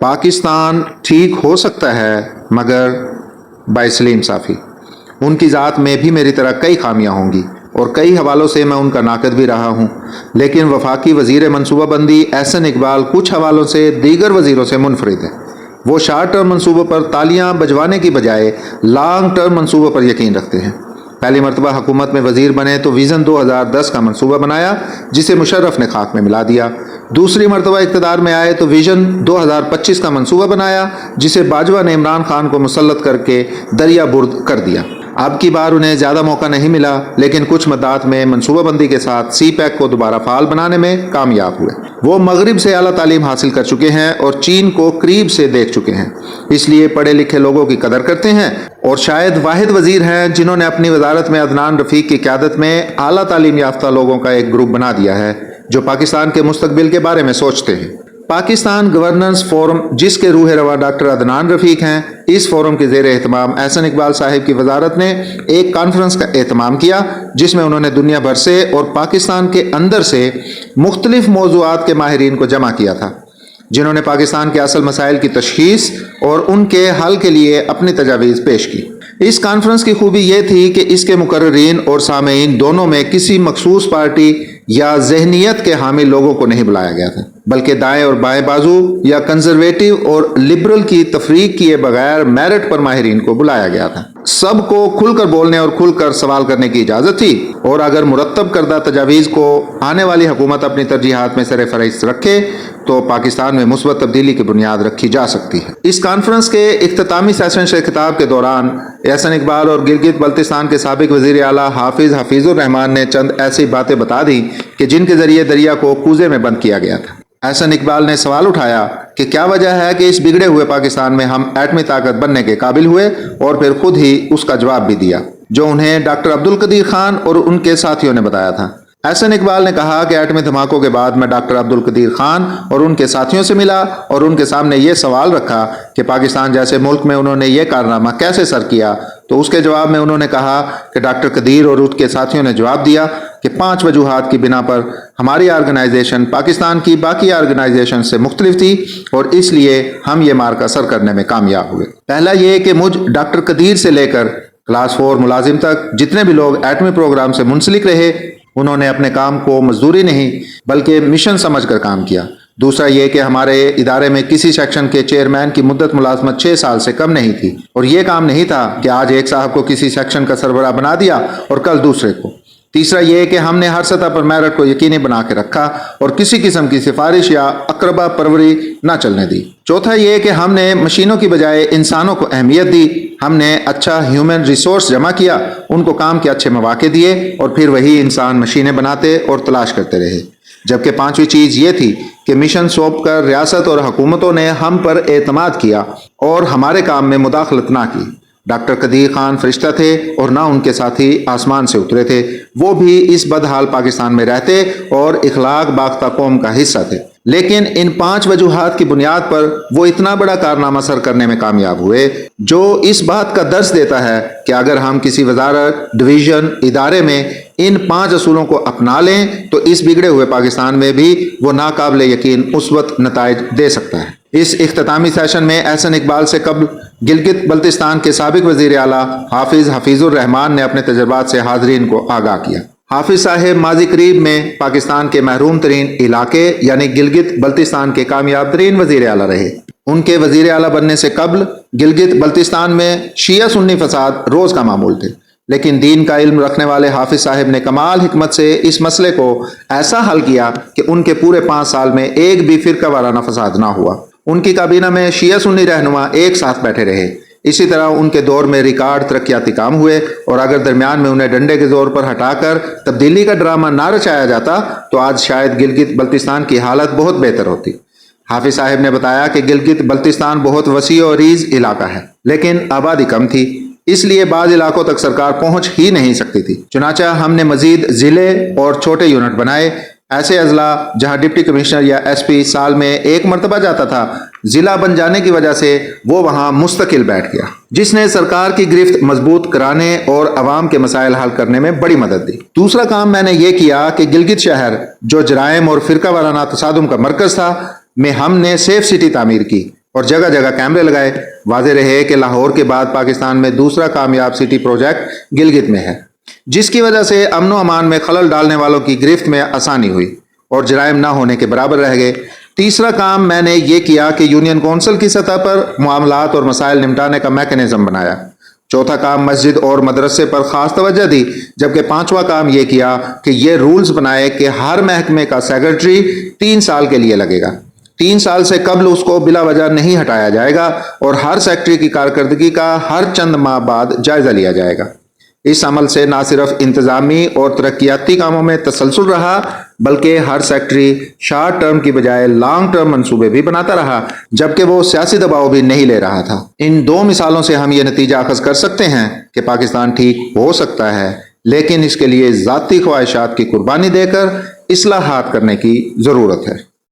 پاکستان ٹھیک ہو سکتا ہے مگر بائی سلیم صافی۔ ان کی ذات میں بھی میری طرح کئی خامیاں ہوں گی اور کئی حوالوں سے میں ان کا ناقد بھی رہا ہوں، لیکن وفاقی وزیر منصوبہ بندی احسن اقبال کچھ حوالوں سے دیگر وزیروں سے منفرد ہے۔ وہ شارٹ ٹرم منصوبوں پر تالیاں بجوانے کی بجائے لانگ ٹرم منصوبوں پر یقین رکھتے ہیں۔ پہلی مرتبہ حکومت میں وزیر بنے تو ویژن 2010 کا منصوبہ بنایا جسے مشرف نے خاک میں ملا دیا۔ دوسری مرتبہ اقتدار میں آئے تو ویژن 2025 کا منصوبہ بنایا جسے باجوہ نے عمران خان کو مسلط کر کے دریا برد کر دیا۔ اب کی بار انہیں زیادہ موقع نہیں ملا، لیکن کچھ مدات میں منصوبہ بندی کے ساتھ سی پیک کو دوبارہ فعال بنانے میں کامیاب ہوئے۔ وہ مغرب سے اعلیٰ تعلیم حاصل کر چکے ہیں اور چین کو قریب سے دیکھ چکے ہیں، اس لیے پڑھے لکھے لوگوں کی قدر کرتے ہیں، اور شاید واحد وزیر ہیں جنہوں نے اپنی وزارت میں عدنان رفیق کی قیادت میں اعلیٰ تعلیم یافتہ لوگوں کا ایک گروپ بنا دیا ہے جو پاکستان کے مستقبل کے بارے میں سوچتے ہیں۔ پاکستان گورننس فورم، جس کے روح رواں ڈاکٹر عدنان رفیق ہیں، اس فورم کے زیر اہتمام احسن اقبال صاحب کی وزارت نے ایک کانفرنس کا اہتمام کیا جس میں انہوں نے دنیا بھر سے اور پاکستان کے اندر سے مختلف موضوعات کے ماہرین کو جمع کیا تھا، جنہوں نے پاکستان کے اصل مسائل کی تشخیص اور ان کے حل کے لیے اپنی تجاویز پیش کی۔ اس کانفرنس کی خوبی یہ تھی کہ اس کے مقررین اور سامعین دونوں میں کسی مخصوص پارٹی یا ذہنیت کے حامل لوگوں کو نہیں بلایا گیا تھا، بلکہ دائیں اور بائیں بازو یا کنزرویٹو اور لبرل کی تفریق کیے بغیر میرٹ پر ماہرین کو بلایا گیا تھا۔ سب کو کھل کر بولنے اور کھل کر سوال کرنے کی اجازت تھی، اور اگر مرتب کردہ تجاویز کو آنے والی حکومت اپنی ترجیحات میں سر فہرست رکھے تو پاکستان میں مثبت تبدیلی کی بنیاد رکھی جا سکتی ہے۔ اس کانفرنس کے اختتامی سیشن سے خطاب کے دوران احسن اقبال اور گلگت بلتستان کے سابق وزیر اعلیٰ حفیظ الرحمان نے چند ایسی باتیں بتا دی کہ جن کے ذریعے دریا کو کوزے میں بند کیا گیا تھا۔ احسن اقبال نے سوال اٹھایا کہ کیا وجہ ہے کہ اس بگڑے ہوئے پاکستان میں ہم ایٹمی طاقت بننے کے قابل ہوئے، اور پھر خود ہی اس کا جواب بھی دیا جو انہیں ڈاکٹر عبدالقدیر خان اور ان کے ساتھیوں نے بتایا تھا۔ احسن اقبال نے کہا کہ ایٹمی دھماکوں کے بعد میں ڈاکٹر عبدالقدیر خان اور ان کے ساتھیوں سے ملا اور ان کے سامنے یہ سوال رکھا کہ پاکستان جیسے ملک میں انہوں نے یہ کارنامہ کیسے سر کیا، تو اس کے جواب میں انہوں نے کہا کہ ڈاکٹر قدیر اور ان کے ساتھیوں نے جواب دیا کہ 5 وجوہات کی بنا پر ہماری آرگنائزیشن پاکستان کی باقی آرگنائزیشن سے مختلف تھی اور اس لیے ہم یہ مارکہ سر کرنے میں کامیاب ہوئے۔ پہلا یہ کہ مجھ ڈاکٹر قدیر سے لے کر کلاس 4 ملازم تک جتنے بھی لوگ ایٹمی پروگرام سے منسلک رہے، انہوں نے اپنے کام کو مزدوری نہیں بلکہ مشن سمجھ کر کام کیا۔ دوسرا یہ کہ ہمارے ادارے میں کسی سیکشن کے چیئرمین کی مدت ملازمت 6 سال سے کم نہیں تھی، اور یہ کام نہیں تھا کہ آج ایک صاحب کو کسی سیکشن کا سربراہ بنا دیا اور کل دوسرے کو۔ تیسرا یہ کہ ہم نے ہر سطح پر میرٹ کو یقینی بنا کے رکھا اور کسی قسم کی سفارش یا اقربا پروری نہ چلنے دی۔ چوتھا یہ کہ ہم نے مشینوں کی بجائے انسانوں کو اہمیت دی، ہم نے اچھا ہیومن ریسورس جمع کیا، ان کو کام کے اچھے مواقع دیے، اور پھر وہی انسان مشینیں بناتے اور تلاش کرتے رہے۔ جبکہ 5ویں چیز یہ تھی کہ مشن سونپ کر ریاست اور حکومتوں نے ہم پر اعتماد کیا اور ہمارے کام میں مداخلت نہ کی۔ ڈاکٹر قدیر خان فرشتہ تھے اور نہ ان کے ساتھی آسمان سے اترے تھے، وہ بھی اس بدحال پاکستان میں رہتے اور اخلاق باختہ قوم کا حصہ تھے، لیکن ان 5 وجوہات کی بنیاد پر وہ اتنا بڑا کارنامہ سر کرنے میں کامیاب ہوئے جو اس بات کا درس دیتا ہے کہ اگر ہم کسی وزارت، ڈویژن، ادارے میں ان 5 اصولوں کو اپنا لیں تو اس بگڑے ہوئے پاکستان میں بھی وہ ناقابل یقین مثبت نتائج دے سکتا ہے۔ اس اختتامی سیشن میں احسن اقبال سے قبل گلگت بلتستان کے سابق وزیر اعلیٰ حفیظ الرحمان نے اپنے تجربات سے حاضرین کو آگاہ کیا۔ حافظ صاحب ماضی قریب میں پاکستان کے محروم ترین علاقے یعنی گلگت بلتستان کے کامیاب ترین وزیر اعلیٰ رہے۔ ان کے وزیر اعلیٰ بننے سے قبل گلگت بلتستان میں شیعہ سنی فساد روز کا معمول تھے، لیکن دین کا علم رکھنے والے حافظ صاحب نے کمال حکمت سے اس مسئلے کو ایسا حل کیا کہ ان کے پورے 5 سال میں ایک بھی فرقہ وارانہ فساد نہ ہوا۔ ان کی کابینہ میں شیعہ سنی رہنما ایک ساتھ بیٹھے رہے۔ اسی طرح ان کے دور میں ریکارڈ ترقیاتی کام ہوئے، اور اگر درمیان میں انہیں ڈنڈے کے زور پر ہٹا کر تبدیلی کا ڈرامہ نہ رچایا جاتا تو آج شاید گلگت بلتستان کی حالت بہت بہتر ہوتی۔ حافظ صاحب نے بتایا کہ گلگت بلتستان بہت وسیع و عریض علاقہ ہے، لیکن آبادی کم تھی، اس لیے بعض علاقوں تک سرکار پہنچ ہی نہیں سکتی تھی۔ چنانچہ ہم نے مزید ضلع اور چھوٹے یونٹ بنائے، ایسے اضلاع جہاں ڈپٹی کمشنر یا ایس پی سال میں ایک مرتبہ جاتا تھا، ضلع بن جانے کی وجہ سے وہ وہاں مستقل بیٹھ گیا، جس نے سرکار کی گرفت مضبوط کرانے اور عوام کے مسائل حل کرنے میں بڑی مدد دی۔ دوسرا کام میں نے یہ کیا کہ گلگت شہر جو جرائم اور فرقہ وارانہ تصادم کا مرکز تھا میں ہم نے سیف سٹی تعمیر کی اور جگہ جگہ کیمرے لگائے۔ واضح رہے کہ لاہور کے بعد پاکستان میں دوسرا کامیاب سٹی پروجیکٹ گلگت میں ہے، جس کی وجہ سے امن و امان میں خلل ڈالنے والوں کی گرفت میں آسانی ہوئی اور جرائم نہ ہونے کے برابر رہ گئے۔ تیسرا کام میں نے یہ کیا کہ یونین کونسل کی سطح پر معاملات اور مسائل نمٹانے کا میکانزم بنایا۔ چوتھا کام مسجد اور مدرسے پر خاص توجہ دی، جبکہ پانچواں کام یہ کیا کہ یہ رولز بنائے کہ ہر محکمے کا سیکرٹری 3 سال کے لیے لگے گا۔ 3 سال سے قبل اس کو بلا وجہ نہیں ہٹایا جائے گا اور ہر سیکرٹری کی کارکردگی کا ہر چند ماہ بعد جائزہ لیا جائے گا۔ اس عمل سے نہ صرف انتظامی اور ترقیاتی کاموں میں تسلسل رہا، بلکہ ہر سیکٹری شارٹ ٹرم کی بجائے لانگ ٹرم منصوبے بھی بناتا رہا، جبکہ وہ سیاسی دباؤ بھی نہیں لے رہا تھا۔ ان 2 مثالوں سے ہم یہ نتیجہ اخذ کر سکتے ہیں کہ پاکستان ٹھیک ہو سکتا ہے، لیکن اس کے لیے ذاتی خواہشات کی قربانی دے کر اصلاحات کرنے کی ضرورت ہے۔